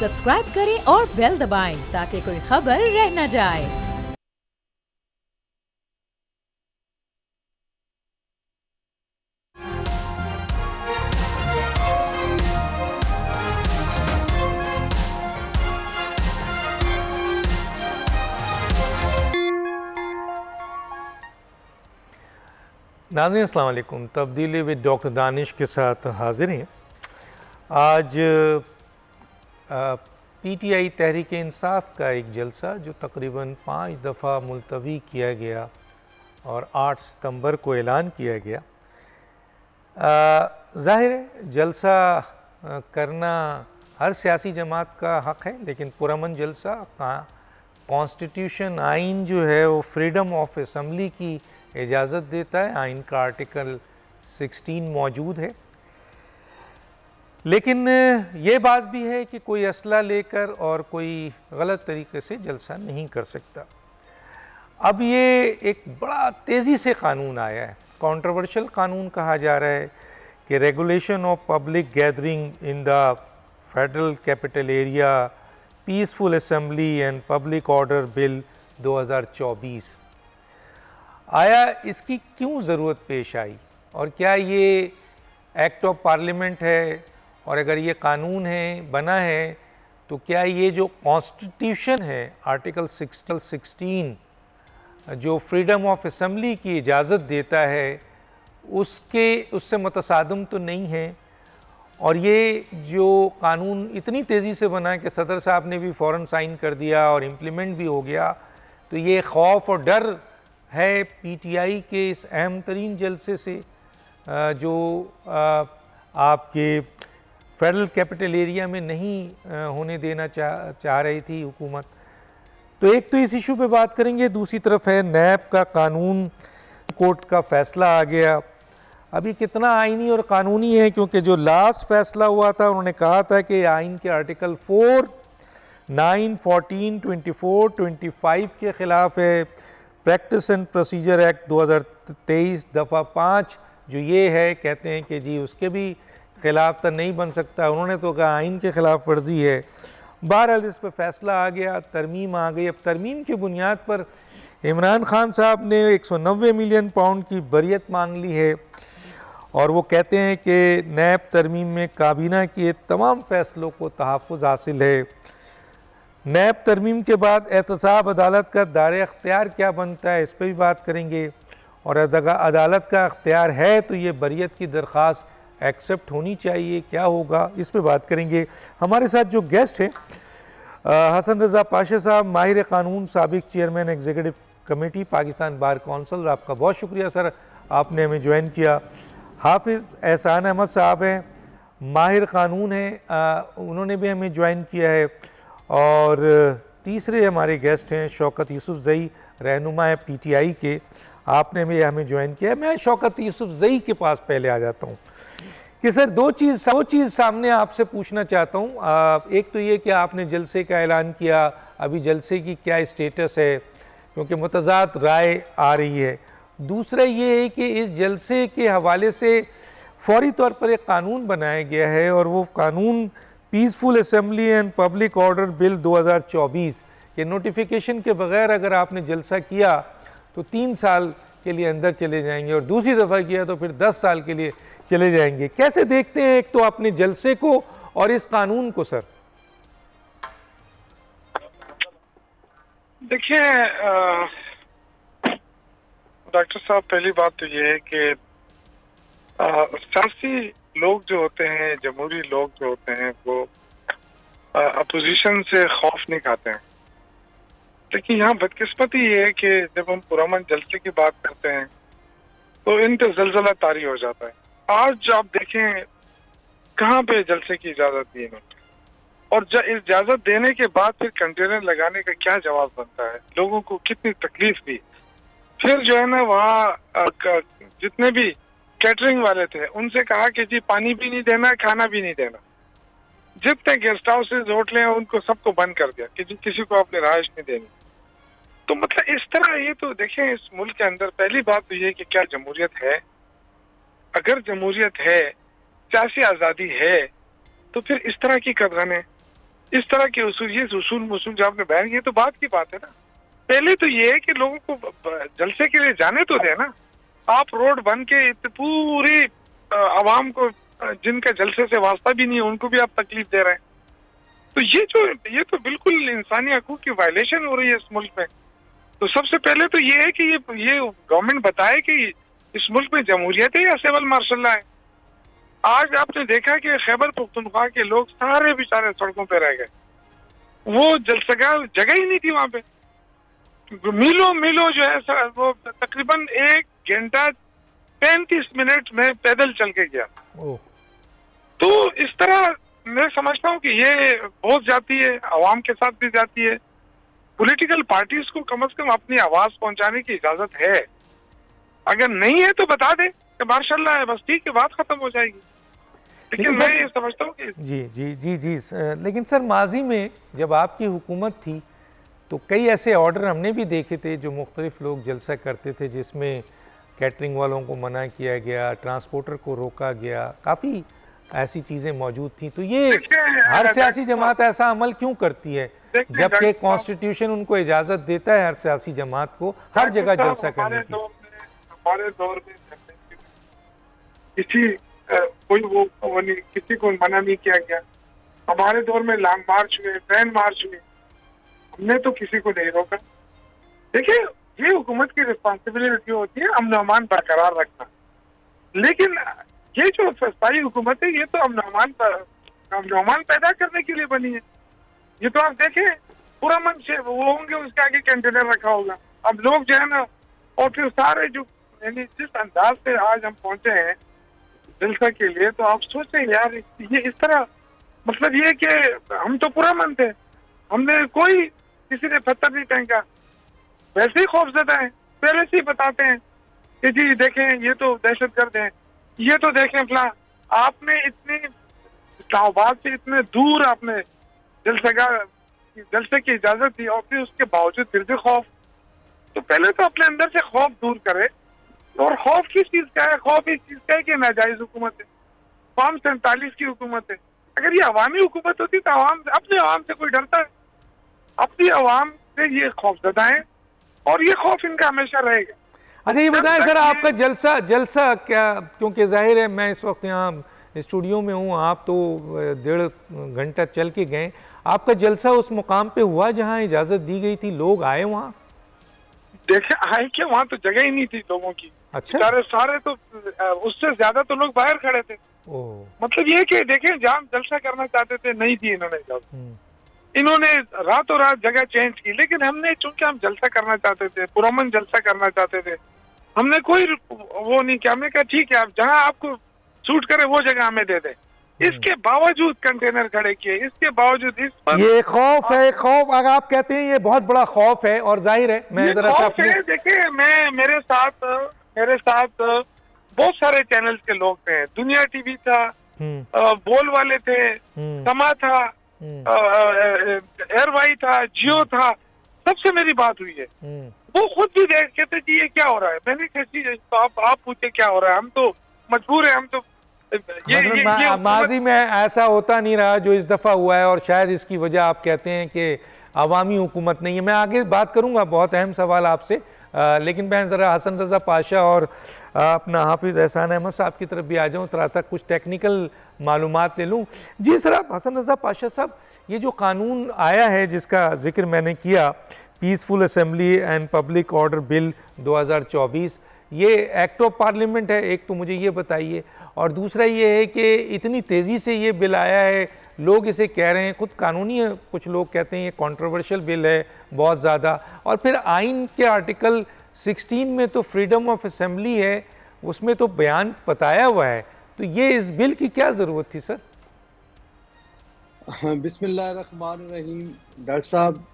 Subscribe करें और bell दबाएं ताकि कोई खबर रह न जाए। नाज़रीन अस्सलाम वालेकुम। तब्दीली विद डॉक्टर दानिश के साथ हाजिर हैं। आज पीटीआई तहरीक इंसाफ का एक जलसा जो तकरीबन 5 दफ़ा मुलतवी किया गया और 8 सितंबर को ऐलान किया गया। ज़ाहिर है जलसा करना हर सियासी जमात का हक़ है, लेकिन पुरअमन जलसा कॉन्स्टिट्यूशन आइन जो है वो फ्रीडम ऑफ असम्बली की इजाज़त देता है। आइन का आर्टिकल 16 मौजूद है, लेकिन ये बात भी है कि कोई असला लेकर और कोई गलत तरीके से जलसा नहीं कर सकता। अब ये एक बड़ा तेज़ी से कानून आया है, कंट्रोवर्शियल कानून कहा जा रहा है कि regulation of public gathering in the federal capital area peaceful assembly and public order bill 2024 आया। इसकी क्यों ज़रूरत पेश आई और क्या ये एक्ट ऑफ पार्लियामेंट है, और अगर ये कानून है बना है तो क्या ये जो कॉन्स्टिट्यूशन है आर्टिकल 16 जो फ्रीडम ऑफ असम्बली की इजाज़त देता है उससे मुतसादम तो नहीं है। और ये जो कानून इतनी तेज़ी से बना कि सदर साहब ने भी फ़ौरन साइन कर दिया और इम्प्लीमेंट भी हो गया, तो ये खौफ और डर है पीटीआई के इस अहम तरीन जलसे से जो आपके फेडरल कैपिटल एरिया में नहीं होने देना चाह रही थी हुकूमत। तो एक तो इस इशू पे बात करेंगे, दूसरी तरफ है नैब का कानून, कोर्ट का फैसला आ गया। अभी कितना आइनी और कानूनी है, क्योंकि जो लास्ट फैसला हुआ था उन्होंने कहा था कि आइन के आर्टिकल 4, 9, 14, 24, 25 के ख़िलाफ़ है। प्रैक्टिस एंड प्रोसीजर एक्ट 2023 दफ़ा 5 जो ये है, कहते हैं कि जी उसके भी ख़िलाफ़ तो नहीं बन सकता। उन्होंने तो कहा आइन के ख़िलाफ़ वर्जी है। बहरहाल इस पर फैसला आ गया, तरमीम आ गई। अब तरमीम की बुनियाद पर इमरान खान साहब ने 190 मिलियन पाउंड की बरियत मांग ली है, और वो कहते हैं कि नैब तरमीम में काबीना के तमाम फ़ैसलों को तहफ़्फ़ुज़ हासिल है। नैब तरमीम के बाद एहतसाब अदालत का दायरे अख्तियार क्या बनता है, इस पर भी बात करेंगे। और अदालत का अख्तियार है तो ये बरियत की दरख्वास्त एक्सेप्ट होनी चाहिए, क्या होगा, इस पर बात करेंगे। हमारे साथ जो गेस्ट हैं हसन रज़ा पाशा साहब, माहिर क़ानून, साबिक chairman executive committee Pakistan bar council. आपका बहुत शुक्रिया सर, आपने हमें ज्वाइन किया। हाफिज़ एहसान अहमद साहब हैं, माहिर क़ानून हैं, उन्होंने भी हमें ज्वाइन किया है। और तीसरे हमारे गेस्ट हैं शौकत यूसुफ़ज़ई, रहनुमा है पीटीआई के, आपने भी हमें ज्वाइन किया है। मैं शौकत यूसुफ़ज़ई के पास पहले आ जाता हूँ कि सर दो चीज़ सामने आपसे पूछना चाहता हूँ। एक तो ये कि आपने जलसे का ऐलान किया, अभी जलसे की क्या स्टेटस है, क्योंकि मुतज़ाद राय आ रही है। दूसरा ये है कि इस जलसे के हवाले से फौरी तौर पर एक कानून बनाया गया है, और वो कानून peaceful assembly and public order bill 2024 के नोटिफिकेशन के बगैर अगर आपने जलसा किया तो 3 साल के लिए अंदर चले जाएंगे, और दूसरी दफ़ा किया तो फिर 10 साल के लिए चले जाएंगे। कैसे देखते हैं एक तो अपने जलसे को और इस कानून को सर? देखिए डॉक्टर साहब, पहली बात तो ये है कि सियासी लोग जो होते हैं, जमहूरी लोग जो होते हैं, वो अपोजिशन से खौफ नहीं खाते हैं। लेकिन यहाँ बदकिस्मती ये है कि जब हम पुरअमन जलसे की बात करते हैं तो इन पे जलजला तारी हो जाता है। आज आप देखें कहाँ पे जलसे की इजाज़त दी इन्होंने, और इजाज़त देने के बाद फिर कंटेनर लगाने का क्या जवाब बनता है, लोगों को कितनी तकलीफ दी। फिर जो है ना वहाँ जितने भी कैटरिंग वाले थे उनसे कहा कि जी पानी भी नहीं देना, खाना भी नहीं देना। जितने गेस्ट हाउसेज होटलें हैं उनको सबको बंद कर दिया कि जी किसी को आपने रहायश नहीं देनी। तो मतलब इस तरह ये तो देखें, इस मुल्क के अंदर पहली बात तो ये कि क्या जमहूरियत है। अगर जमहूरियत है, सियासी आज़ादी है, तो फिर इस तरह की कदगनें इस तरह के उसूल, ये उसूल जो आपने बयान, ये तो बात की बात है ना। पहले तो ये है कि लोगों को जलसे के लिए जाने तो दे ना। आप रोड बन के पूरी आवाम को, जिनका जलसे से वास्ता भी नहीं है, उनको भी आप तकलीफ दे रहे हैं। तो ये तो बिल्कुल इंसानी हकूक की वायलेशन हो रही है इस मुल्क में। तो सबसे पहले तो ये है कि ये गवर्नमेंट बताए कि इस मुल्क में जमहूरियत है या सिविल मार्शल है। आज आपने देखा कि खैबर पख्तूनख्वा के लोग सारे बेचारे सड़कों पे रह गए, वो जलसगा जगह ही नहीं थी वहां पे। मीलों जो है वो तकरीबन 1 घंटा 35 मिनट में पैदल चल के गया। तो इस तरह मैं समझता हूँ कि ये बहुत जाती है, आवाम के साथ भी जाती है। पॉलिटिकल पार्टीज को कम से कम अपनी आवाज पहुंचाने की इजाजत है। अगर नहीं है तो बता दे कि माशाल्लाह है, बस ठीक है, बात खत्म हो जाएगी। लेकिन मैं ये समझता हूँ कि जी लेकिन सर, माजी में जब आपकी हुकूमत थी तो कई ऐसे ऑर्डर हमने भी देखे थे जो मुख्तलिफ लोग जलसा करते थे, जिसमें कैटरिंग वालों को मना किया गया, ट्रांसपोर्टर को रोका गया, काफ़ी ऐसी चीज़ें मौजूद थी। तो ये हर सियासी जमात ऐसा अमल क्यों करती है जबकि कॉन्स्टिट्यूशन उनको इजाज़त देता है हर सियासी जमात को हर जगह जलसा करने की? हमारे दौर में किसी को मना नहीं किया गया। हमारे दौर में लॉन्ग मार्च में, ग्रैंड मार्च में, हमने तो किसी को नहीं रोका। देखिए, ये हुकूमत की रिस्पॉन्सिबिलिटी होती है अमन अमान बरकरार रखना। लेकिन ये जो सस्ताई हुकूमत है, ये तो अमन अमान पैदा करने के लिए बनी है। ये तो आप देखें, पूरा मन से वो होंगे, उसके आगे कंटेनर रखा होगा। अब लोग जो है ना, और फिर सारे जो, यानी जिस अंदाज से आज हम पहुंचे हैं जलसा के लिए, तो आप सोचें यार, ये इस तरह, मतलब ये कि हम तो पूरा मन थे, हमने कोई किसी ने पत्थर नहीं फेंका, वैसे ही खौफजदा है। पहले से ही बताते हैं कि जी देखें ये तो दहशतगर्द हैं, ये तो देखें फला। आपने इतनी इस्लामाबाद से इतने दूर आपने जलसे की इजाजत दी और फिर उसके बावजूद फिर भी खौफ। तो पहले तो अपने अंदर से खौफ दूर करे। और खौफ किस चीज का है? खौफ इस चीज का है कि नाजायज हुकूमत है, फॉर्म 47 की हुकूमत है। अगर ये अवामी हुकूमत होती तो अपने अवाम से कोई डरता है? अपनी अवाम से ये खौफजदा है और ये खौफ इनका हमेशा रहेगा। अच्छा, ये बताएं सर, आपका जलसा क्या, क्योंकि जाहिर है मैं इस वक्त यहाँ स्टूडियो में हूँ, आप तो 1.5 घंटा चल के गए, आपका जलसा उस मुकाम पे हुआ जहाँ इजाज़त दी गई थी? लोग आए वहाँ? देखे आए क्या, वहाँ तो जगह ही नहीं थी लोगों की। अच्छा, सारे तो उससे ज्यादा तो लोग बाहर खड़े थे। मतलब ये कि देखें, जहाँ जलसा करना चाहते थे नहीं थी इन्होंने इजाजत। इन्होंने रातों रात जगह चेंज की। लेकिन हमने, चूंकि हम जलसा करना चाहते थे, पुरअमन जलसा करना चाहते थे, हमने कोई वो नहीं किया। हमने कहा ठीक है, आप जहाँ आपको सूट करे वो जगह हमें दे दे। इसके बावजूद कंटेनर खड़े किए, इसके बावजूद इस पर ये खौफ है। खौफ, अगर आप कहते हैं ये बहुत बड़ा खौफ है, और जाहिर है मैं जरा सा देखिए, मेरे साथ बहुत सारे चैनल्स के लोग थे। दुनिया टीवी था, बोल वाले थे, समा था, एयरवाई था, जियो था, सबसे मेरी बात हुई है। वो खुद भी देख कहते जी ये क्या हो रहा है। मैंने कहा तो आप पूछे क्या हो रहा है, हम तो मजबूर है, हम तो ये माजी में ऐसा होता नहीं रहा जो इस दफ़ा हुआ है, और शायद इसकी वजह आप कहते हैं कि अवामी हुकूमत नहीं है। मैं आगे बात करूंगा, बहुत अहम सवाल आपसे, लेकिन मैं ज़रा हसन रज़ा पाशा और अपना हाफिज़ एहसान अहमद साहब की तरफ भी आ जाऊँ, थोड़ा तक कुछ टेक्निकल मालूमात ले लूँ। जी सर, आप हसन रज़ा पाशा साहब, ये जो कानून आया है जिसका जिक्र मैंने किया, peaceful assembly and public order bill 2024, ये एक्ट ऑफ पार्लियामेंट है, एक तो मुझे ये बताइए, और दूसरा ये है कि इतनी तेज़ी से ये बिल आया है, लोग इसे कह रहे हैं, खुद कानूनी है, कुछ लोग कहते हैं ये कंट्रोवर्शियल बिल है बहुत ज़्यादा, और फिर आइन के आर्टिकल 16 में तो फ्रीडम ऑफ असेंबली है, उसमें तो बयान बताया हुआ है, तो ये इस बिल की क्या ज़रूरत थी सर? बिस्मिल्लाहिर्रहमानिर्रहीम। डॉक्टर साहब,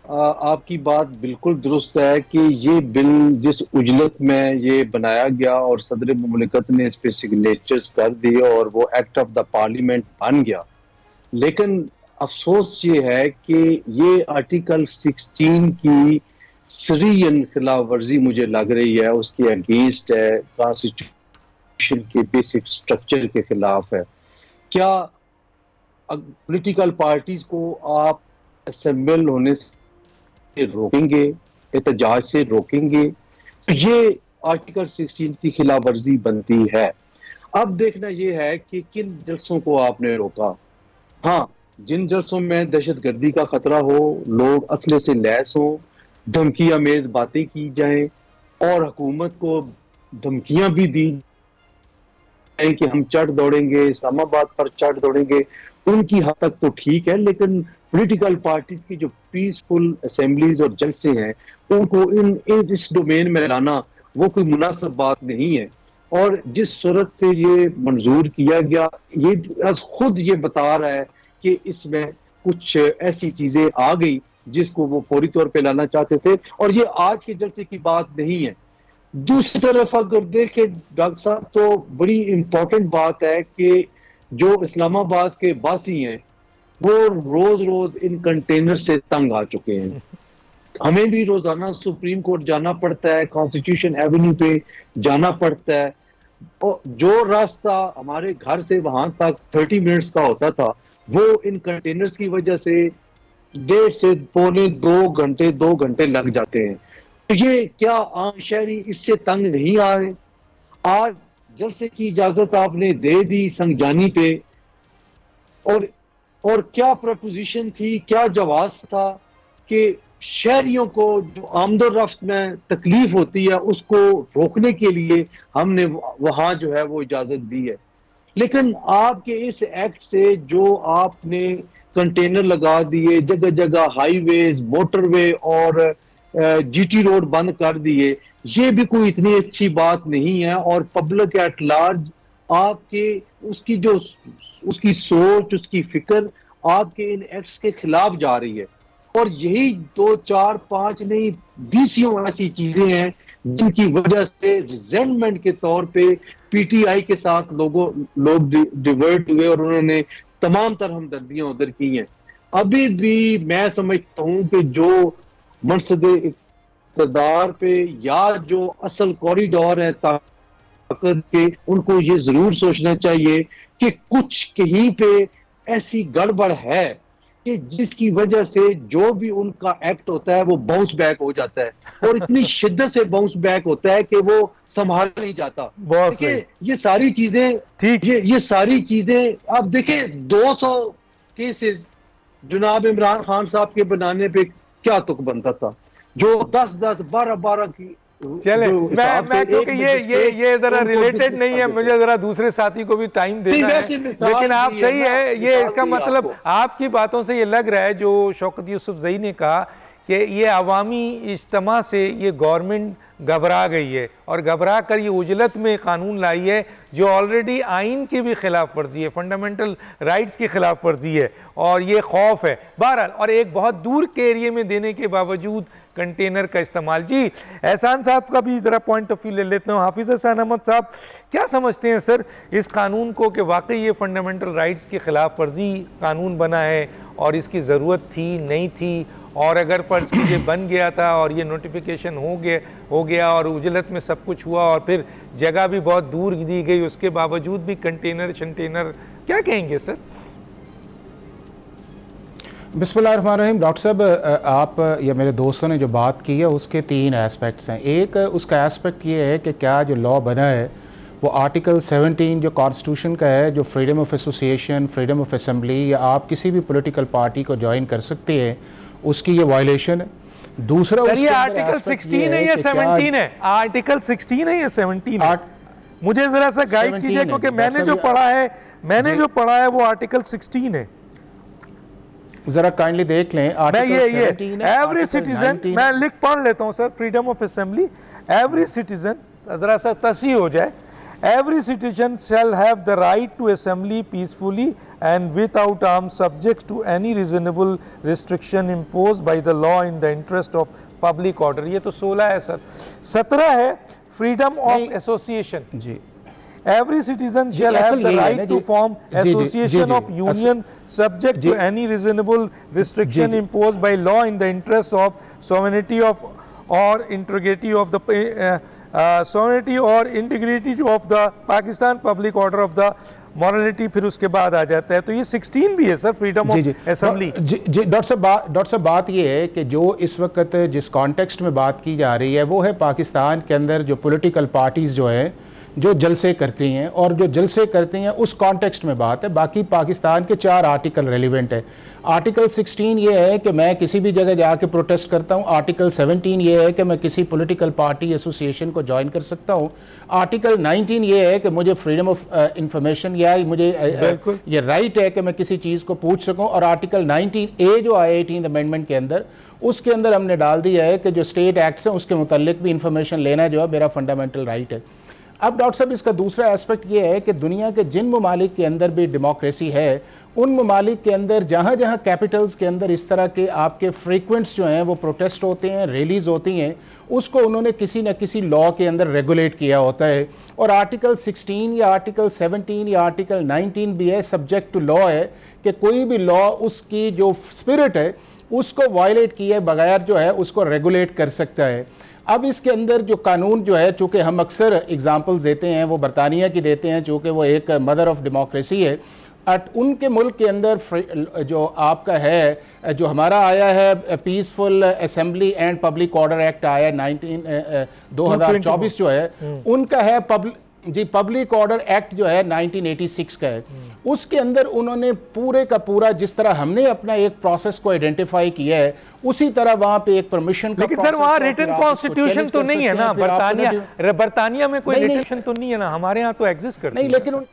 आपकी बात बिल्कुल दुरुस्त है कि ये बिल जिस उजलत में ये बनाया गया और सदर मुमलिकत ने इस पे सिग्नेचर्स कर दिए और वो एक्ट ऑफ द पार्लियामेंट बन गया, लेकिन अफसोस ये है कि ये आर्टिकल 16 की सरीयन खिलाफ वर्जी मुझे लग रही है, उसके अगेंस्ट है, कॉन्स्टिट्यूशन के बेसिक स्ट्रक्चर के खिलाफ है। क्या पॉलिटिकल पार्टीज को आप असेंबल होने से रोकेंगे, एहतजाज से रोकेंगे, तो ये आर्टिकल 16 की खिलाफ वर्जी बनती है। अब देखना यह है कि किन जलसों को आपने रोका। हाँ, जिन जलसों में दहशतगर्दी का खतरा हो, लोग असले से लैस हो, धमकी आमेज बातें की जाएं और हुकूमत को धमकियां भी दी जाएं कि हम चढ़ दौड़ेंगे, इस्लामाबाद पर चढ़ दौड़ेंगे, उनकी हद तक तो ठीक है, लेकिन पॉलिटिकल पार्टीज की जो पीसफुल असेंबलीज और जलसे हैं उनको इस डोमेन में लाना वो कोई मुनासिब बात नहीं है। और जिस सूरत से ये मंजूर किया गया, ये खुद ये बता रहा है कि इसमें कुछ ऐसी चीजें आ गई जिसको वो फौरी तौर पे लाना चाहते थे, और ये आज के जलसे की बात नहीं है। दूसरी तरफ अगर देखें डॉक्टर साहब, तो बड़ी इंपॉर्टेंट बात है कि जो इस्लामाबाद के बासी हैं वो रोज रोज इन कंटेनर से तंग आ चुके हैं। हमें भी रोजाना सुप्रीम कोर्ट जाना पड़ता है, कॉन्स्टिट्यूशन एवेन्यू पे जाना पड़ता है, और जो रास्ता हमारे घर से वहां तक 30 मिनट्स का होता था वो इन कंटेनर्स की वजह से 1.5 से पौने 2 घंटे लग जाते हैं। तो ये क्या आम शहरी इससे तंग नहीं आ रहे? आज जलसे की इजाजत आपने दे दी संगजानी पे, और क्या प्रपोजिशन थी, क्या जवाब था कि शहरियों को जो आमदोरफ्त में तकलीफ होती है उसको रोकने के लिए हमने वहां जो है वो इजाजत दी है। लेकिन आपके इस एक्ट से जो आपने कंटेनर लगा दिए, जगह जगह हाईवेज, मोटरवे और जीटी रोड बंद कर दिए, ये भी कोई इतनी अच्छी बात नहीं है। और पब्लिक एट लार्ज आपके उसकी सोच, उसकी फिक्र आपके इन एक्ट्स के खिलाफ जा रही है। और यही 2, 4, 5 नहीं 20 ऐसी चीजें हैं जिनकी वजह से रिजेंटमेंट के तौर पे पीटीआई के साथ लोग डिवर्ट हुए और उन्होंने तमाम तरह हमदर्दियां उधर की हैं। अभी भी मैं समझता हूं कि जो मनसदे इक़्तिदार पे या जो असल कॉरिडोर है ताकत के, उनको ये जरूर सोचना चाहिए कि कुछ कहीं पे ऐसी गड़बड़ है कि जिसकी वजह से जो भी उनका एक्ट होता है वो बाउंस बैक हो जाता है, और इतनी शिद्दत से बाउंस बैक होता है कि वो संभाल नहीं जाता। देखिए ये सारी चीजें ठीक, ये सारी चीजें आप देखें 200 केसेस जनाब इमरान खान साहब के बनाने पे क्या तुक बनता था, जो 10-10, 12-12 की। चले मैं क्योंकि ये जरा रिलेटेड नहीं है, मुझे जरा दूसरे साथी को भी टाइम देना है, लेकिन आप सही है, ये इसका मतलब आपकी बातों से ये लग रहा है जो शौकत यूसुफजई ने कहा कि ये अवामी इज्तिमा से ये गवर्नमेंट घबरा गई है और घबरा कर ये उजलत में कानून लाई है जो ऑलरेडी आइन की भी खिलाफ वर्जी है, फंडामेंटल राइट्स की खिलाफ वर्जी है, और ये खौफ है बहरहाल, और एक बहुत दूर के एरिए में देने के बावजूद कंटेनर का इस्तेमाल। जी एहसान साहब का भी ज़रा पॉइंट ऑफ व्यू ले लेते हैं। हाफिज़ एहसान अहमद साहब क्या समझते हैं सर इस कानून को कि वाकई ये फंडामेंटल राइट्स की खिलाफ वर्जी कानून बना है और इसकी ज़रूरत थी नहीं थी, और अगर फ़र्ज़ कीजिए बन गया था और ये नोटिफिकेशन हो गया और उजलत में सब कुछ हुआ और फिर जगह भी बहुत दूर दी गई, उसके बावजूद भी कंटेनर क्या कहेंगे सर? बिस्मिल्लाहिर्रहमानिर्रहीम। डॉक्टर साहब आप या मेरे दोस्तों ने जो बात की है उसके 3 एस्पेक्ट्स हैं। एक उसका एस्पेक्ट ये है कि क्या जो लॉ बना है वो आर्टिकल 17 जो कॉन्स्टिट्यूशन का है, जो freedom of association, freedom of assembly, या आप किसी भी पॉलिटिकल पार्टी को ज्वाइन कर सकते हैं, उसकी ये वायलेशन है। दूसरा सर ये आर्टिकल 16 है या 17 है? आर्टिकल 16 है या 17 है? मुझे जरा सा गाइड कीजिए क्योंकि मैंने जो पढ़ा है वो आर्टिकल 16 है। जरा काइंडली देख लें। एवरी सिटीजन, मैं लिख पढ़ लेता हूँ sir, freedom of assembly, every citizen, जरा सा तस्हीह हो जाए, every citizen shall have the right to assembly peacefully and without arms subject to any reasonable restriction impose by the law in the interest of public order. ये तो 16 है sir. 17 है freedom of association. जी, every citizen shall have the right to form association of union subject to any reasonable restriction imposed by law in the interest of sovereignty of or integrity of the sovereignty or integrity of the Pakistan public order of the morality फिर उसके बाद आ जाता है। तो ये 16 भी है sir, freedom of assembly. जी डॉक्टर साहब बात ये है कि जो इस वक्त जिस कॉन्टेक्स्ट में बात की जा रही है वो है पाकिस्तान के अंदर जो पॉलिटिकल पार्टीज़ जो है जो जलसे करती हैं, और जो जलसे करती हैं उस कॉन्टेक्स्ट में बात है। बाकी पाकिस्तान के 4 आर्टिकल रेलिवेंट है। आर्टिकल 16 ये है कि मैं किसी भी जगह जाके प्रोटेस्ट करता हूँ। आर्टिकल 17 ये है कि मैं किसी पॉलिटिकल पार्टी एसोसिएशन को ज्वाइन कर सकता हूँ। आर्टिकल 19 ये है कि मुझे फ्रीडम ऑफ इंफॉर्मेशन या मुझे ये राइट है कि मैं किसी चीज़ को पूछ सकूँ। और आर्टिकल 19A जो आया 18th अमेंडमेंट के अंदर, उसके अंदर हमने डाल दिया है कि जो स्टेट एक्ट्स हैं उसके मुतालिक भी इंफॉर्मेशन लेना जो है मेरा फंडामेंटल राइट है। अब डॉक्टर साहब इसका दूसरा एस्पेक्ट ये है कि दुनिया के जिन ममालिक के अंदर भी डेमोक्रेसी है, उन ममालिक के अंदर जहाँ जहाँ कैपिटल्स के अंदर इस तरह के आपके फ्रीक्वेंट्स जो हैं वो प्रोटेस्ट होते हैं, रैलीज होती हैं, उसको उन्होंने किसी न किसी लॉ के अंदर रेगुलेट किया होता है। और आर्टिकल 16 या आर्टिकल 17 या आर्टिकल 19 भी है, सब्जेक्ट टू लॉ है कि कोई भी लॉ उसकी जो स्पिरिट है उसको वायलेट किए बगैर जो है उसको रेगुलेट कर सकता है। अब इसके अंदर जो कानून जो है, चूँकि हम अक्सर एग्जांपल्स देते हैं, वो बरतानिया की देते हैं चूँकि वो एक मदर ऑफ डेमोक्रेसी है। उनके मुल्क के अंदर जो आपका है, जो हमारा आया है peaceful assembly and public order act आया 2024 जो है, उनका है पब्लिक ऑर्डर एक्ट जो है 1986 का है। उसके अंदर उन्होंने पूरे का पूरा जिस तरह हमने अपना एक प्रोसेस को आइडेंटिफाई किया है उसी तरह वहां पे एक परमिशन का, लेकिन सर वहां रिटन कॉन्स्टिट्यूशन तो नहीं है ना। बरतानिया में कोई रिटन तो नहीं है ना, हमारे यहाँ तो एग्जिस्ट करती है। नहीं, लेकिन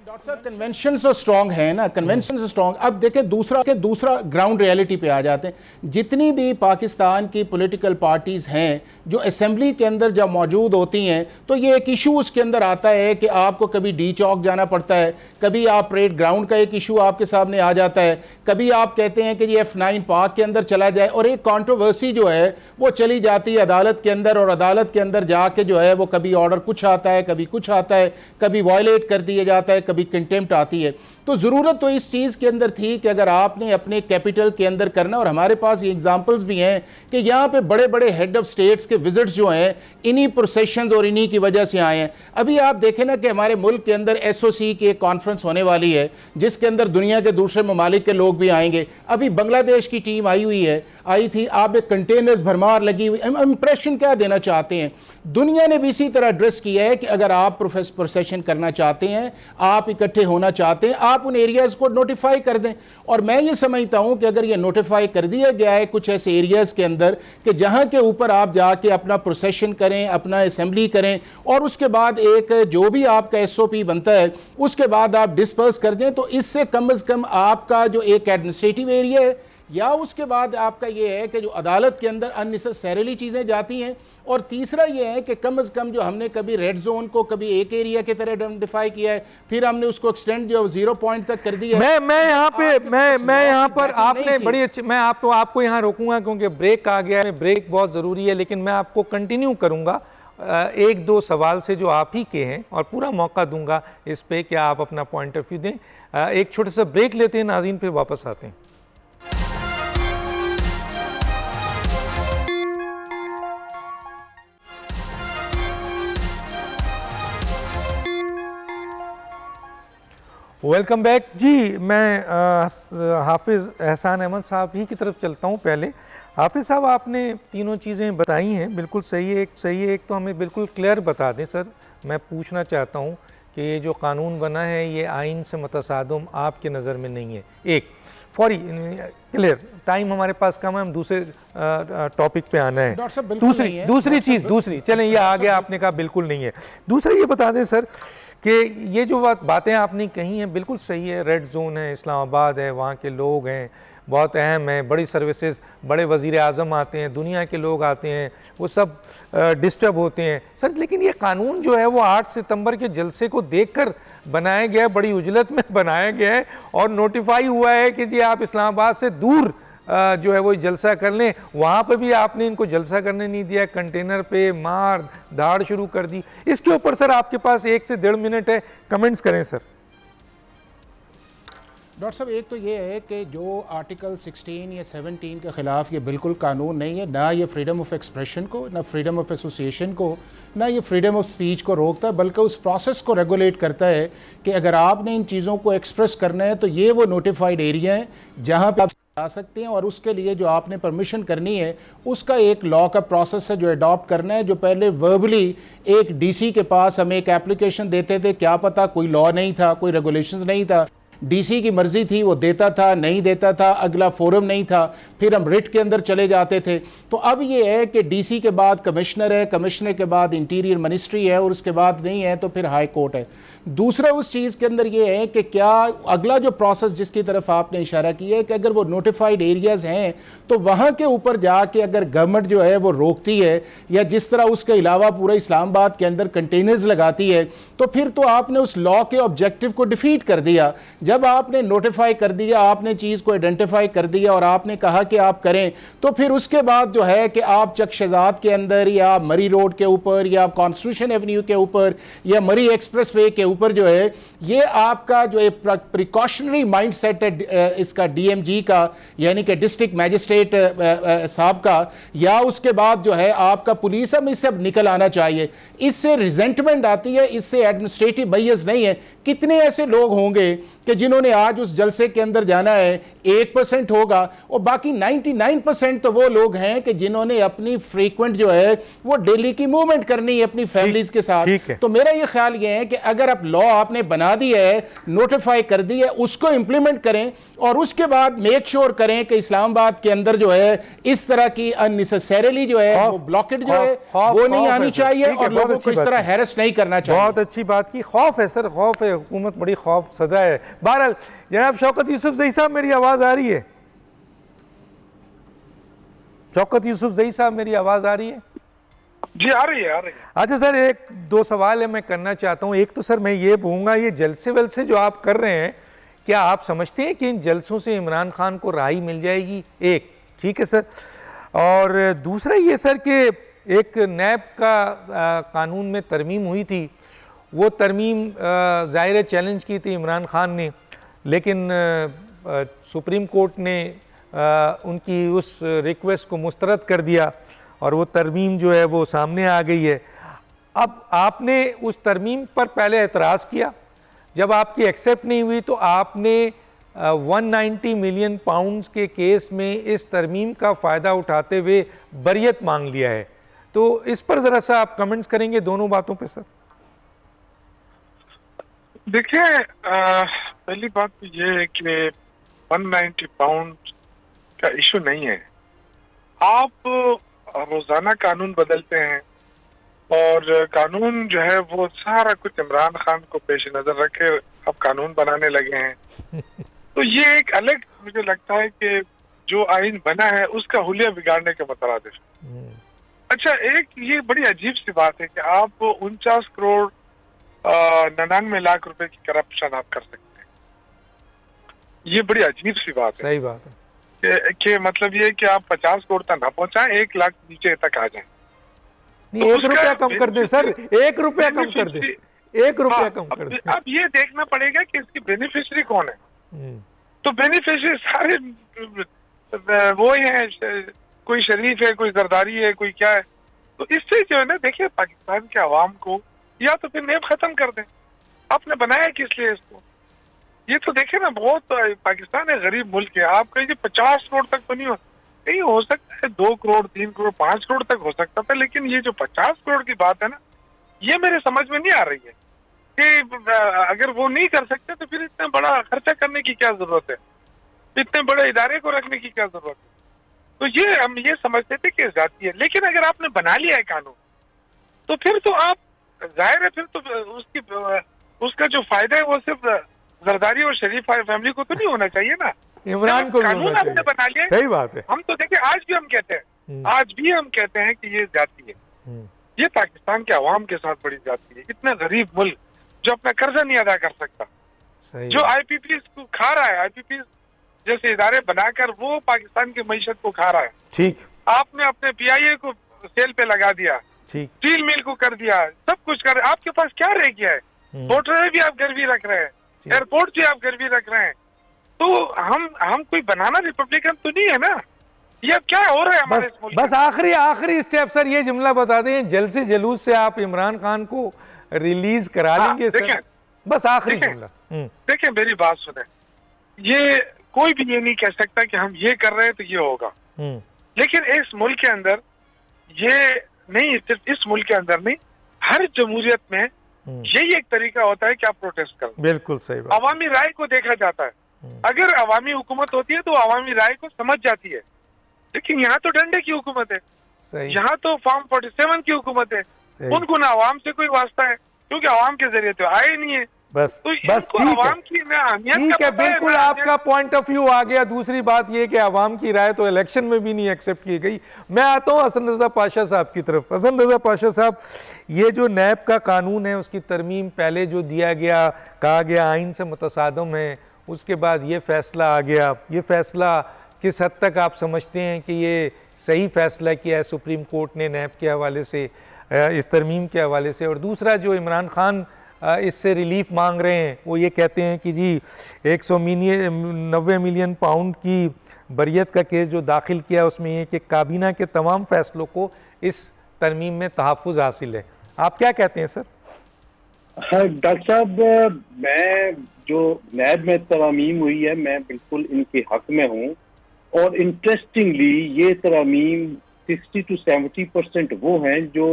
डॉक्टर साहब कन्वेंशन तो स्ट्रांग है ना, कन्वेंशन से स्ट्रांग। अब देखें दूसरा ग्राउंड रियलिटी पे आ जाते हैं। जितनी भी पाकिस्तान की पॉलिटिकल पार्टीज हैं जो असेंबली के अंदर जब मौजूद होती हैं, तो ये एक इशू उसके अंदर आता है कि आपको कभी डी चौक जाना पड़ता है, कभी आप परेड ग्राउंड का एक इशू आपके सामने आ जाता है, कभी आप कहते हैं कि ये F9 पार्क के अंदर चला जाए, और एक कंट्रोवर्सी जो है वो चली जाती है अदालत के अंदर, और अदालत के अंदर जाके जो है वो कभी ऑर्डर कुछ आता है, कभी कुछ आता है, कभी वायलेट कर दिया जाता है, कभी कंटेम्प्ट आती है। तो ज़रूरत तो इस चीज़ के अंदर थी कि अगर आपने अपने कैपिटल के अंदर करना, और हमारे पास ये एग्जांपल्स भी हैं कि यहाँ पे बड़े बड़े हेड ऑफ स्टेट्स के विजिट्स जो हैं इन्हीं प्रोसेशंस और इन्हीं की वजह से आए हैं। अभी आप देखें ना कि हमारे मुल्क के अंदर SOC की एक कॉन्फ्रेंस होने वाली है जिसके अंदर दुनिया के दूसरे ममालिक के लोग भी आएंगे। अभी बांग्लादेश की टीम आई थी, आप एक कंटेनर्स भरमार लगी हुई। इंप्रेशन क्या देना चाहते हैं? दुनिया ने भी इसी तरह एड्रेस किया है कि अगर आप प्रोसेशन करना चाहते हैं, आप इकट्ठे होना चाहते हैं, आप उन एरियाज को नोटिफाई कर दें। और मैं ये समझता हूं कि अगर ये नोटिफाई कर दिया गया है कुछ ऐसे एरियाज के अंदर कि जहां के ऊपर आप जाके अपना प्रोसेशन करें, अपना असेंबली करें, और उसके बाद एक जो भी आपका SOP बनता है उसके बाद आप डिस्पर्स कर दें, तो इससे कम अज़ कम आपका जो एक एडमिनिस्ट्रेटिव एरिया है, या उसके बाद आपका ये है कि जो अदालत के अंदर अननेसेसरीली चीज़ें जाती हैं, और तीसरा ये है कि कम अज़ कम जो हमने कभी रेड जोन को कभी एक एरिया की तरह आइडेंटिफाई किया है, फिर हमने उसको एक्सटेंड जो 0 पॉइंट तक कर दिया है। मैं यहाँ पर आपने बड़ी अच्छी, मैं आपको यहाँ रोकूंगा क्योंकि ब्रेक आ गया है, ब्रेक बहुत ज़रूरी है, लेकिन मैं आपको कंटिन्यू करूँगा 1-2 सवाल से जो आप ही के हैं, और पूरा मौका दूंगा इस पे कि आप अपना पॉइंट ऑफ व्यू दें। एक छोटे सा ब्रेक लेते हैं नाज़रीन, फिर वापस आते हैं। वेलकम बैक जी। मैं हाफिज़ एहसान अहमद साहब ही की तरफ चलता हूँ। पहले हाफिज़ साहब, आपने तीनों चीज़ें बताई हैं, बिल्कुल सही है। एक तो हमें बिल्कुल क्लियर बता दें सर, मैं पूछना चाहता हूँ कि ये जो कानून बना है ये आइन से मुतसादम आपके नज़र में नहीं है? एक फौरी क्लियर, टाइम हमारे पास कम है, हम दूसरे टॉपिक पे आना है। दूसरी चीज़ चलें, ये आ गया, आपने कहा बिल्कुल नहीं है। दूसरा ये बता दें सर कि ये जो बातें आपने कही हैं बिल्कुल सही है। रेड जोन है, इस्लामाबाद है, वहाँ के लोग हैं बहुत अहम है, बड़ी सर्विसेज, बड़े वज़ीर आज़म आते हैं, दुनिया के लोग आते हैं, वो सब डिस्टर्ब होते हैं सर। लेकिन ये कानून जो है वो 8 सितंबर के जलसे को देखकर बनाया गया है, बड़ी उजलत में बनाया गया है, और नोटिफाई हुआ है कि जी आप इस्लामाबाद से दूर जो है वो जलसा कर लें। वहाँ पर भी आपने इनको जलसा करने नहीं दिया, कंटेनर पे मार धाड़ शुरू कर दी। इसके ऊपर सर आपके पास 1 से 1.5 मिनट है, कमेंट्स करें सर। डॉक्टर साहब, एक तो ये है कि जो आर्टिकल 16 या 17 के ख़िलाफ़ ये बिल्कुल कानून नहीं है, ना ये फ्रीडम ऑफ एक्सप्रेशन को, ना फ्रीडम ऑफ एसोसिएशन को, ना ये फ्रीडम ऑफ स्पीच को रोकता है, बल्कि उस प्रोसेस को रेगुलेट करता है कि अगर आपने इन चीज़ों को एक्सप्रेस करना है तो ये वो नोटिफाइड एरिया है जहाँ पर आप जा सकते हैं, और उसके लिए जो आपने परमिशन करनी है उसका एक लॉ का प्रोसेस है जो अडॉप्ट करना है। जो पहले वर्बली एक डीसी के पास हम एक एप्लीकेशन देते थे, क्या पता कोई लॉ नहीं था, कोई रेगुलेशंस नहीं था, डीसी की मर्जी थी, वो देता था नहीं देता था, अगला फोरम नहीं था, फिर हम रिट के अंदर चले जाते थे। तो अब ये है कि डीसी के बाद कमिश्नर है, कमिश्नर के बाद इंटीरियर मिनिस्ट्री है, और उसके बाद नहीं है तो फिर हाई कोर्ट है। दूसरा उस चीज़ के अंदर ये है कि क्या अगला जो प्रोसेस जिसकी तरफ आपने इशारा किया है कि अगर वो नोटिफाइड एरियाज़ हैं तो वहाँ के ऊपर जाके अगर गवर्नमेंट जो है वो रोकती है, या जिस तरह उसके अलावा पूरा इस्लामाबाद के अंदर कंटेनर्स लगाती है, तो फिर तो आपने उस लॉ के ऑब्जेक्टिव को डिफीट कर दिया। जब आपने नोटिफाई कर दिया, आपने चीज़ को आइडेंटिफाई कर दिया और आपने कहा कि आप करें, तो फिर उसके बाद जो है कि आप चक शहजाद के अंदर या मरी रोड के ऊपर या कॉन्स्टिट्यूशन एवेन्यू के ऊपर या मरी एक्सप्रेस वे के ऊपर जो है, ये आपका जो एक प्रिकॉशनरी माइंड सेट है इसका डीएमजी का, यानी कि डिस्ट्रिक्ट मैजिस्ट्रेट साहब का, या उसके बाद जो है आपका पुलिस, हम इससे अब निकल आना चाहिए। इससे रिजेंटमेंट आती है, इससे एडमिनिस्ट्रेटिव बैयस नहीं है। कितने ऐसे लोग होंगे कि जिन्होंने आज उस जलसे के अंदर जाना है, 1% होगा, और बाकी 99% तो वो लोग हैं कि जिन्होंने अपनी फ्रीक्वेंट जो है वो डेली की मूवमेंट करनी है अपनी फैमिलीज के साथ। तो मेरा ये ख्याल ये है कि अगर अब लॉ आपने बना दी है, नोटिफाई कर दी है, उसको इंप्लीमेंट करें, और उसके बाद मेक श्योर करें कि इस्लामाबाद के अंदर जो है इस तरह की अननेसेसरीली जो है वो ब्लॉकेट जो है वो नहीं आनी चाहिए, और लोगों को इस तरह हैरेस नहीं करना चाहिए। बहुत अच्छी बात की। खौफ है सर, खौफ है, हुकूमत बड़ी खौफ सदा है। बहरहाल जनाब शौकत यूसुफजई साहब, मेरी आवाज आ रही है? शौकत यूसुफजई साहब, मेरी आवाज आ रही है? जी आ रही है, आ रही है। अच्छा सर, एक दो सवाल है मैं करना चाहता हूँ। एक तो सर मैं ये पूछूंगा, ये जलसे वलसे जो आप कर रहे हैं, क्या आप समझते हैं कि इन जलसों से इमरान खान को राहत मिल जाएगी? एक, ठीक है सर। और दूसरा ये सर कि एक नैब का कानून में तरमीम हुई थी, वो तरमीम ज़ाहिर चैलेंज की थी इमरान खान ने, लेकिन सुप्रीम कोर्ट ने उनकी उस रिक्वेस्ट को मुस्तरद कर दिया और वो तरमीम जो है वो सामने आ गई है। अब आपने उस तरमीम पर पहले एतराज़ किया, जब आपकी एक्सेप्ट नहीं हुई तो आपने 190 मिलियन पाउंड्स के केस में इस तरमीम का फ़ायदा उठाते हुए बरियत मांग लिया है। तो इस पर ज़रा सा आप कमेंट्स करेंगे दोनों बातों पे सर? देखिए, पहली बात तो ये है कि 190 पाउंड का इशू नहीं है। आप रोजाना कानून बदलते हैं और कानून जो है वो सारा कुछ इमरान खान को पेश नजर रखे अब कानून बनाने लगे हैं। तो ये एक अलग, मुझे लगता है कि जो आइन बना है उसका हुलिया बिगाड़ने के मुतरादिफ। अच्छा, एक ये बड़ी अजीब सी बात है कि आप 49 करोड़ 99 लाख रुपए की करप्शन आप कर सकते हैं। ये बड़ी अजीब सी बात है। सही बात है कि मतलब ये कि आप 50 करोड़ तक ना पहुंचाएं, 1 लाख नीचे तक आ जाएं। नहीं, तो 1 रुपया कम कर दे सर, 1 रुपया कम कर दे, 1 रुपया कम कर दे। अब ये देखना पड़ेगा कि इसकी बेनिफिशियरी कौन है। तो बेनिफिशियरी सारे वो ही है, कोई शरीफ है, कोई जरदारी है, कोई क्या है। तो इससे जो है ना, देखिए पाकिस्तान के अवाम को या तो फिर नेब खत्म कर दें। आपने बनाया किस लिए इसको? ये तो देखे ना, बहुत पाकिस्तान है गरीब मुल्क है। आप कहिए 50 करोड़ तक तो नहीं हो सकता है, 2 करोड़ 3 करोड़ 5 करोड़ तक हो सकता था, लेकिन ये जो 50 करोड़ की बात है ना, ये मेरे समझ में नहीं आ रही है कि अगर वो नहीं कर सकते तो फिर इतना बड़ा खर्चा करने की क्या जरूरत है, इतने बड़े इदारे को रखने की क्या जरूरत है। तो ये हम ये समझते थे कि जाती है, लेकिन अगर आपने बना लिया है कानून तो फिर तो आप जाहिर है फिर तो उसका जो फायदा है वो सिर्फ जरदारी और शरीफ फैमिली को तो नहीं होना चाहिए ना, इमरान को कानून आपने बना लिया। सही बात है। हम तो देखिए आज भी हम कहते हैं कि ये जाती है, ये पाकिस्तान के अवाम के साथ बड़ी जाती है। इतना गरीब मुल्क जो अपना कर्जा नहीं अदा कर सकता, जो IPPs को खा रहा है, IPPs जैसे इदारे बनाकर वो पाकिस्तान की मईशत को खा रहा है। ठीक, आपने अपने PIA को सेल पे लगा दिया, स्टील मिल को कर दिया, सब कुछ कर, आपके पास क्या रह गया है? मोटरें भी आप गिरवी रख रहे हैं, एयरपोर्ट भी आप गिरवी रख रहे हैं, तो हम कोई बनाना रिपब्लिकन तो नहीं है ना। ये अब क्या हो रहा है हमारे मुल्क में? बस आखिरी स्टेप सर ये जुमला बता दें, जल्द से जलूस से आप इमरान खान को रिलीज करा लेंगे सर? बस आखिरी जुमला। देखिए मेरी बात सुने, ये कोई भी ये नहीं कह सकता कि हम ये कर रहे हैं तो ये होगा, लेकिन इस मुल्क के अंदर ये नहीं, सिर्फ इस मुल्क के अंदर नहीं, हर जमहूरियत में यही एक तरीका होता है कि आप प्रोटेस्ट करें। बिल्कुल सही बात। अवामी राय को देखा जाता है, अगर अवामी हुकूमत होती है तो अवामी राय को समझ जाती है, लेकिन यहाँ तो डंडे की हुकूमत है, यहाँ तो फॉर्म 47 की हुकूमत है, उनको ना अवाम से कोई वास्ता है क्योंकि अवाम के जरिए तो आए नहीं है। बस तो बस ठीक है, बिल्कुल आपका पॉइंट ऑफ व्यू आ गया। दूसरी बात ये कि अवाम की राय तो इलेक्शन में भी नहीं एक्सेप्ट की गई। मैं आता हूँ हसन रजा पाशा साहब की तरफ। हसन रजा पाशा साहब, ये जो नैब का कानून है उसकी तरमीम पहले जो दिया गया, कहा गया आइन से मुतसादम है, उसके बाद ये फैसला आ गया। ये फैसला किस हद तक आप समझते हैं कि ये सही फैसला किया है सुप्रीम कोर्ट ने नैब के हवाले से, इस तरमीम के हवाले से? और दूसरा, जो इमरान खान इससे रिलीफ मांग रहे हैं, वो ये कहते हैं कि जी 190 मिलियन पाउंड की बरियत का केस जो दाखिल किया उसमें ये कि काबीना के तमाम फैसलों को इस तरमीम में तहफ़्फ़ुज़ हासिल है। आप क्या कहते हैं सर? हाँ डॉक्टर साहब, मैं जो नैब में तरामीम हुई है मैं बिल्कुल इनके हक में हूँ, और इंटरेस्टिंगली ये तरामीम 60 to 70% वो हैं जो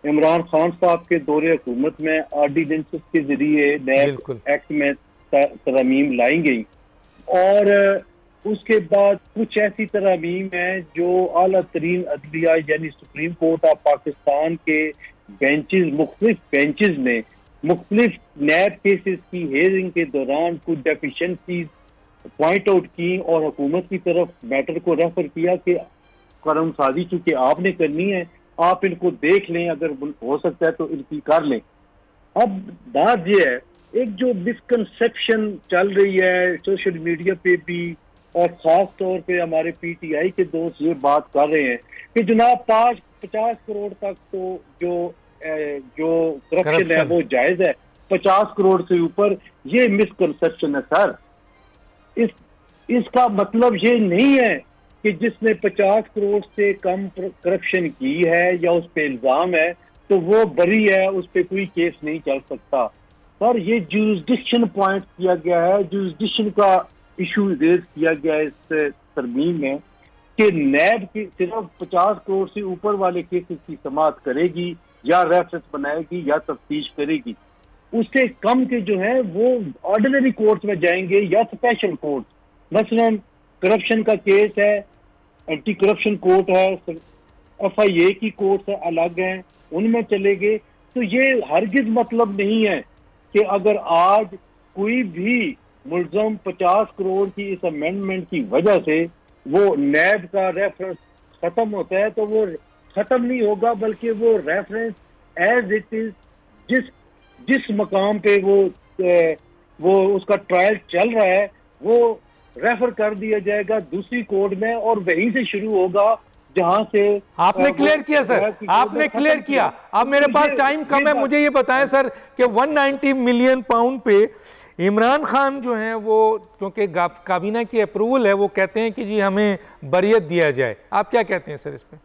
इमरान खान साहब के दौरे हुकूमत में ऑर्डिनेंसेस के जरिए नैब एक्ट में तरामीम लाई गई, और उसके बाद कुछ ऐसी तरामीम हैं जो आला तरीन अदलिया यानी सुप्रीम कोर्ट ऑफ पाकिस्तान के बेंचेस, मुख्तलिफ बेंचेस ने मुख्तलिफ नैब केसेस की हेयरिंग के दौरान कुछ डेफिशिएंसीज पॉइंट आउट की और हुकूमत की तरफ मैटर को रेफर किया कि कानून साजी चूंकि आपने करनी है, आप इनको देख लें, अगर हो सकता है तो इनकी कर लें। अब बात यह है, एक जो मिसकंसेप्शन चल रही है सोशल मीडिया पे भी और खास तौर पे हमारे पीटीआई के दोस्त ये बात कर रहे हैं कि जनाब 50 करोड़ तक तो जो करप्शन है वो जायज है, 50 करोड़ से ऊपर ये मिसकंसेप्शन है सर। इसका मतलब ये नहीं है कि जिसने 50 करोड़ से कम करप्शन की है या उस पे इल्जाम है तो वो बरी है, उस पे कोई केस नहीं चल सकता। सर ये जुरिस्डिक्शन पॉइंट किया गया है, जुरिस्डिक्शन का इशू रेज किया गया है इस तरमीम में कि नैब की सिर्फ 50 करोड़ से ऊपर वाले केसेस की समाअत करेगी या रेफरेंस बनाएगी या तफ्तीश करेगी, उससे कम के जो है वो ऑर्डिनरी कोर्ट में जाएंगे या स्पेशल कोर्ट। मसलन करप्शन का केस है, एंटी करप्शन कोर्ट है, FIA की कोर्ट है अलग हैं, उनमें चले गए। तो ये हरगिज मतलब नहीं है कि अगर आज कोई भी मुल्ज़म 50 करोड़ की इस अमेंडमेंट की वजह से वो नैब का रेफरेंस खत्म होता है तो वो खत्म नहीं होगा, बल्कि वो रेफरेंस एज इट इज जिस मकाम पे वो उसका ट्रायल चल रहा है वो रेफर कर दिया जाएगा दूसरी कोर्ट में और वहीं से शुरू होगा जहां से आपने क्लियर किया सर, आपने क्लियर किया। अब मेरे पास टाइम कम है, मुझे ये बताएं सर कि 190 मिलियन पाउंड पे इमरान खान जो हैं वो क्योंकि काबीना की अप्रूवल है वो कहते हैं कि जी हमें बरियत दिया जाए। आप क्या कहते हैं सर इस पे?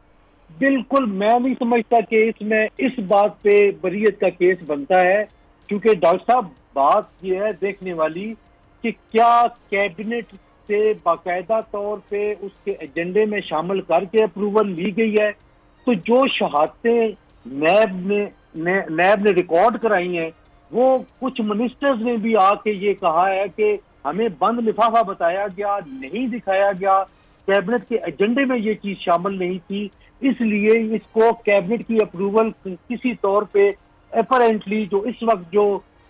बिल्कुल मैं नहीं समझता कि इसमें इस बात पे बरियत का केस बनता है, क्योंकि डॉक्टर साहब बात यह है देखने वाली कि क्या कैबिनेट से बाकायदा तौर पे उसके एजेंडे में शामिल करके अप्रूवल ली गई है। तो जो शहादतें नैब ने रिकॉर्ड कराई हैं वो कुछ मिनिस्टर्स ने भी आके ये कहा है कि हमें बंद लिफाफा बताया गया, नहीं दिखाया गया, कैबिनेट के एजेंडे में ये चीज शामिल नहीं थी, इसलिए इसको कैबिनेट की अप्रूवल किसी तौर पे अपरेंटली जो इस वक्त जो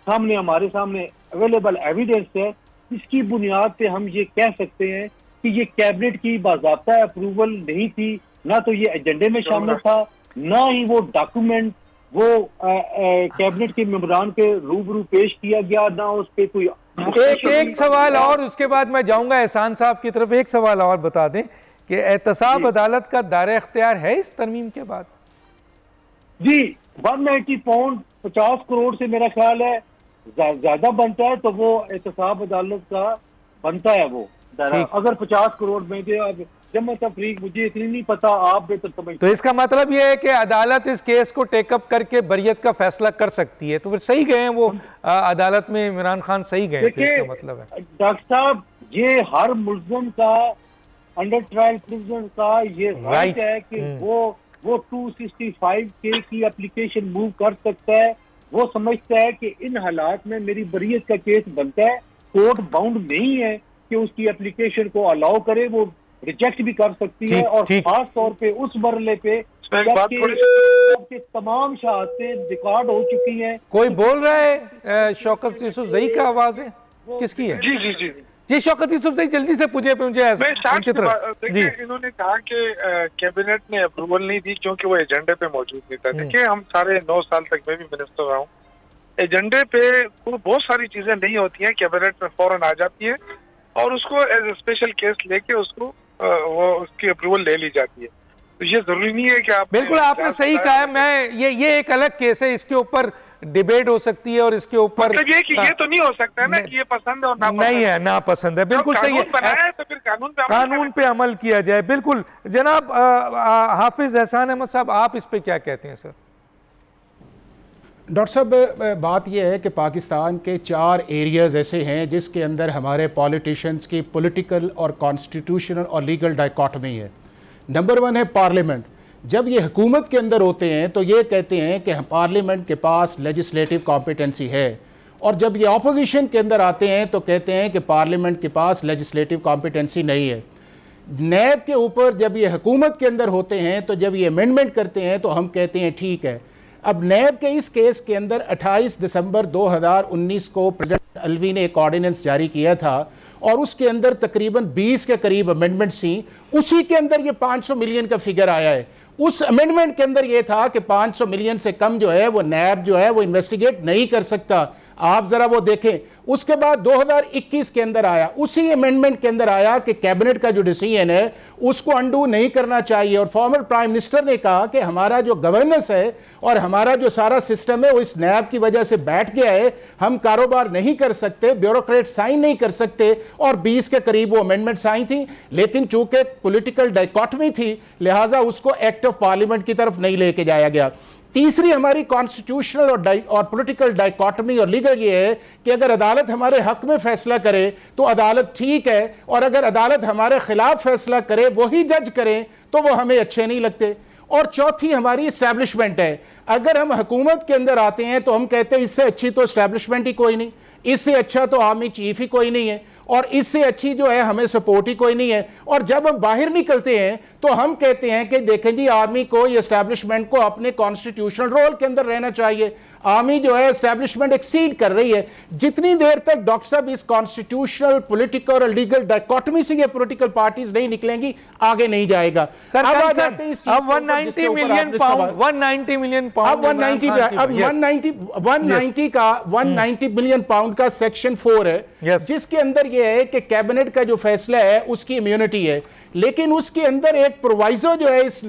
सामने हमारे सामने अवेलेबल एविडेंस है इसकी बुनियाद पे हम ये कह सकते हैं कि ये कैबिनेट की बाज़ाब्ता अप्रूवल नहीं थी, ना तो ये एजेंडे में शामिल था, ना ही वो डॉक्यूमेंट वो कैबिनेट के मेंबरान के रूबरू पेश किया गया, ना उस पे कोई एक सवाल और उसके बाद मैं जाऊंगा एहसान साहब की तरफ। एक सवाल और बता दें कि एहतसाब अदालत का दायरा इख्तियार है इस तरमीम के बाद? जी 190 पाउंड 50 करोड़ से मेरा ख्याल है ज्यादा बनता है तो वो एहतसाब अदालत का बनता है वो दायरा। अगर 50 करोड़ में दे, अब जमा तफरीक मुझे इतनी नहीं पता, आप बेहतर समझते। तो इसका मतलब ये है कि अदालत इस केस को टेकअप करके बरियत का फैसला कर सकती है, तो फिर सही गए हैं वो अदालत में, इमरान खान सही गए, इसका मतलब है डॉक्टर साहब ये हर मुल्ज़िम का, अंडर ट्रायल प्रिजनर का ये राइट है कि वो 265 के की एप्लीकेशन मूव कर सकता है। वो समझता है कि इन हालात में मेरी बरियत का केस बनता है, कोर्ट बाउंड नहीं है कि उसकी एप्लीकेशन को अलाउ करे, वो रिजेक्ट भी कर सकती है। और खास तौर पे उस मरले पे जबकि तमाम शहादतें रिकॉर्ड हो चुकी हैं। कोई बोल रहा है शौकत यूसुफजई का आवाज है, किसकी है? जी जी जी जी शौकत यूसुफजई जल्दी से पूछे देखिए, इन्होंने कहा कि कैबिनेट ने अप्रूवल नहीं दी क्योंकि वो एजेंडे पे मौजूद नहीं था। देखिए हम सारे 9 साल तक मैं भी मिनिस्टर रहा हूँ, एजेंडे पे बहुत सारी चीजें नहीं होती हैं, कैबिनेट में फौरन आ जाती है और उसको एज ए स्पेशल केस लेके उसको वो उसकी अप्रूवल ले ली जाती है। तो ये जरूरी नहीं है कि आप, बिल्कुल आपने सही कहा है। मैं ये एक अलग केस है, इसके ऊपर डिबेट हो सकती है और इसके ऊपर मतलब ये कि ये तो नहीं हो सकता है ना कि ये पसंद है और नापसंद नहीं है, नापसंद है। बिल्कुल सही है, बनाया है तो फिर कानून पे अमल किया जाए। बिल्कुल जनाब हाफिज एहसान अहमद साहब, आप इस पे क्या कहते हैं सर? डॉक्टर साहब बात यह है कि पाकिस्तान के 4 एरियाज़ ऐसे हैं जिसके अंदर हमारे पॉलिटिशियंस की पॉलिटिकल और कॉन्स्टिट्यूशनल और लीगल डाइकोटमी है। नंबर 1 है पार्लियामेंट। जब ये हुकूमत के अंदर होते हैं तो ये कहते हैं कि पार्लियामेंट के पास लेजिस्लेटिव कॉम्पिटेंसी है, और जब ये ऑपोजिशन के अंदर आते हैं तो कहते हैं कि पार्लियामेंट के पास लेजिस्लेटिव कॉम्पिटेंसी नहीं है। नैब के ऊपर जब ये हुकूमत के अंदर होते हैं तो जब ये अमेंडमेंट करते हैं तो हम कहते हैं ठीक है। अब नैब के इस केस के अंदर 28 दिसंबर 2019 को प्रेसिडेंट अलवी ने एक ऑर्डिनेंस जारी किया था और उसके अंदर तकरीबन 20 के करीब अमेंडमेंट्स थी। उसी के अंदर ये 500 मिलियन का फिगर आया है। उस अमेंडमेंट के अंदर ये था कि 500 मिलियन से कम जो है वो नैब जो है वो इन्वेस्टिगेट नहीं कर सकता। आप जरा वो देखें। उसके बाद 2021 के अंदर आया, उसी अमेंडमेंट के अंदर आया कि कैबिनेट का जो डिसीजन है उसको अंडू नहीं करना चाहिए, और फॉर्मर प्राइम मिनिस्टर ने कहा कि हमारा जो गवर्नेंस है और हमारा जो सारा सिस्टम है वो इस नैब की वजह से बैठ गया है, हम कारोबार नहीं कर सकते, ब्यूरोक्रेट साइन नहीं कर सकते। और 20 के करीब वो अमेंडमेंट्स आई थी, लेकिन चूंकि पॉलिटिकल डाइकोटमी थी लिहाजा उसको एक्ट ऑफ पार्लियामेंट की तरफ नहीं लेके जाया गया। तीसरी हमारी कॉन्स्टिट्यूशनल और पॉलिटिकल डाइकोटमी और लीगल ये है कि अगर अदालत हमारे हक में फैसला करे तो अदालत ठीक है, और अगर अदालत हमारे खिलाफ फैसला करे, वही जज करें, तो वो हमें अच्छे नहीं लगते। और चौथी हमारी इस्टेब्लिशमेंट है। अगर हम हुकूमत के अंदर आते हैं तो हम कहते हैं इससे अच्छी तो इस्टेब्लिशमेंट ही कोई नहीं, इससे अच्छा तो आर्मी चीफ ही कोई नहीं है, और इससे अच्छी जो है हमें सपोर्ट ही कोई नहीं है। और जब हम बाहर निकलते हैं तो हम कहते हैं कि देखें जी आर्मी को, ये एस्टैब्लिशमेंट को अपने कॉन्स्टिट्यूशनल रोल के अंदर रहना चाहिए। आर्मी जो है एस्टैब्लिशमेंट एक्सीड कर रही है। जितनी देर तक डॉक्टर साहब इस कॉन्स्टिट्यूशनल, पॉलिटिकल और लीगल डाइकोटमी से ये पॉलिटिकल पार्टीज नहीं निकलेंगी, आगे नहीं जाएगा। सर, अब 190 मिलियन पाउंड, 190 मिलियन पाउंड, अब 190 मिलियन पाउंड का सेक्शन 4 है, जिसके अंदर यह है कि कैबिनेट का जो फैसला है उसकी इम्यूनिटी है, लेकिन उसके अंदर एक प्रोवाइजो जो है इस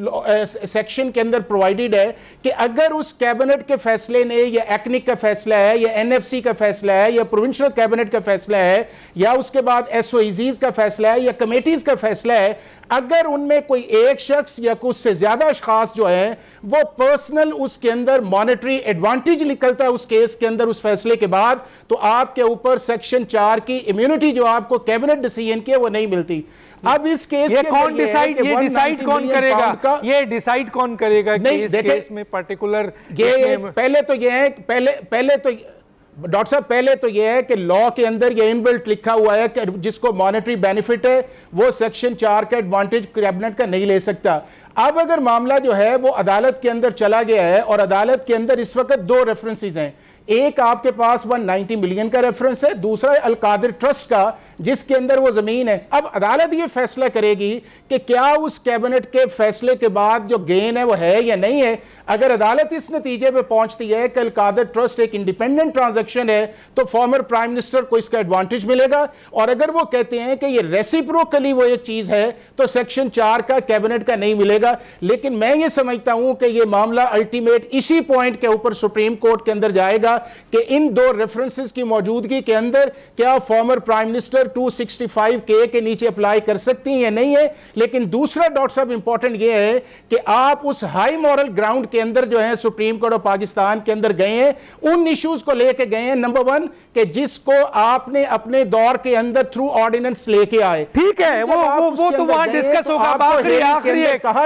सेक्शन के अंदर प्रोवाइडेड है कि अगर उस कैबिनेट के फैसले ने, या एक्निक का फैसला है, या एनएफसी का फैसला है, या प्रोविंशियल कैबिनेट का फैसला है, या उसके बाद एसओईजीज का फैसला है, या कमेटीज का फैसला है, अगर उनमें कोई एक शख्स या कुछ से ज्यादा अशखास जो है वो पर्सनल उसके अंदर मॉनेटरी एडवांटेज निकलता है उस केस के अंदर उस फैसले के बाद, तो आपके ऊपर सेक्शन 4 की इम्यूनिटी जो आपको कैबिनेट डिसीजन की है वो नहीं मिलती। अब इस केस ये कौन डिसाइड कौन करेगा? ये डिसाइड कौन करेगा कि इस केस में पर्टिकुलर? ये पहले तो ये है, पहले तो डॉक्टर साहब पहले तो यह है कि लॉ के अंदर ये इनबिल्ट लिखा हुआ है कि जिसको मॉनेटरी बेनिफिट है वो सेक्शन 4 का एडवांटेज कैबिनेट का नहीं ले सकता। अब अगर मामला जो है वो अदालत के अंदर चला गया है, और अदालत के अंदर इस वक्त 2 रेफरेंसेस हैं, एक आपके पास 190 मिलियन का रेफरेंस है, दूसरा है अलकादिर ट्रस्ट का जिसके अंदर वो जमीन है। अब अदालत ये फैसला करेगी कि क्या उस कैबिनेट के फैसले के बाद जो गेन है वो है या नहीं है। अगर अदालत इस नतीजे पे पहुंचती है कि अलकादिर ट्रस्ट एक इंडिपेंडेंट ट्रांजैक्शन है तो फॉर्मर प्राइम मिनिस्टर को इसका एडवांटेज मिलेगा, और अगर वो कहते हैं कि ये रेसिप्रोकली वो एक चीज है तो सेक्शन 4 का कैबिनेट का नहीं मिलेगा। लेकिन मैं ये समझता हूं कि ये मामला अल्टीमेट इसी पॉइंट के ऊपर सुप्रीम कोर्ट के अंदर जाएगा कि इन दो रेफरेंसेस की मौजूदगी के अंदर क्या फॉर्मर प्राइम मिनिस्टर 265K के नीचे अप्लाई कर सकती हैं या नहीं है। लेकिन दूसरा डॉक्टर साहब इंपॉर्टेंट ये है कि आप उस हाई मॉरल ग्राउंड के अंदर जो है सुप्रीम कोर्ट ऑफ पाकिस्तान के अंदर गए हैं, उन इश्यूज को लेके गए हैं। नंबर 1 कि जिसको आपने अपने दौर के अंदर थ्रू ऑर्डिनेंस लेके आए, ठीक है, वो तो वहां डिस्कस होगा।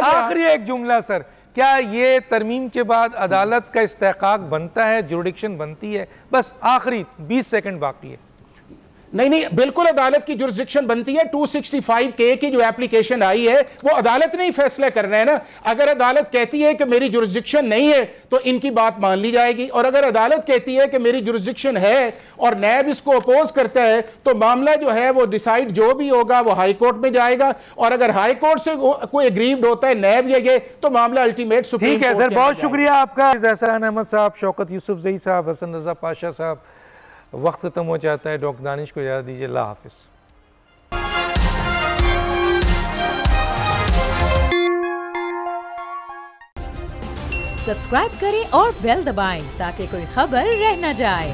आखिरी एक जुमला सर, क्या ये तरमीम के बाद अदालत का इस्तेहकाक बनता है, जुरिडिक्शन बनती है? बस आखिरी 20 सेकंड बाकी है। नहीं, बिल्कुल अदालत की जुरिस्डिक्शन बनती है। 265K की जो एप्लीकेशन आई है वो अदालत ने ही फैसला करना है ना। अगर अदालत कहती है कि मेरी जुरिस्डिक्शन नहीं है तो इनकी बात मान ली जाएगी, और अगर अदालत कहती है कि मेरी जुरिस्डिक्शन है और नैब इसको अपोज करता है तो मामला जो है वो डिसाइड जो भी होगा वो हाई कोर्ट में जाएगा, और अगर हाई कोर्ट से कोई एग्रीव्ड होता है नैब ये तो मामला अल्टीमेट सुप्रीम कोर्ट। ठीक है सर, बहुत शुक्रिया आपका। एहसान अहमद साहब, शौकत यूसुफजई साहब, हसन रजा पाशा साहब। वक्त खत्म हो जाता है, डॉक्टर दानिश को इजाज़त दीजिए। अल्लाह हाफिज़। सब्सक्राइब करें और बेल दबाएं ताकि कोई खबर रह न जाए।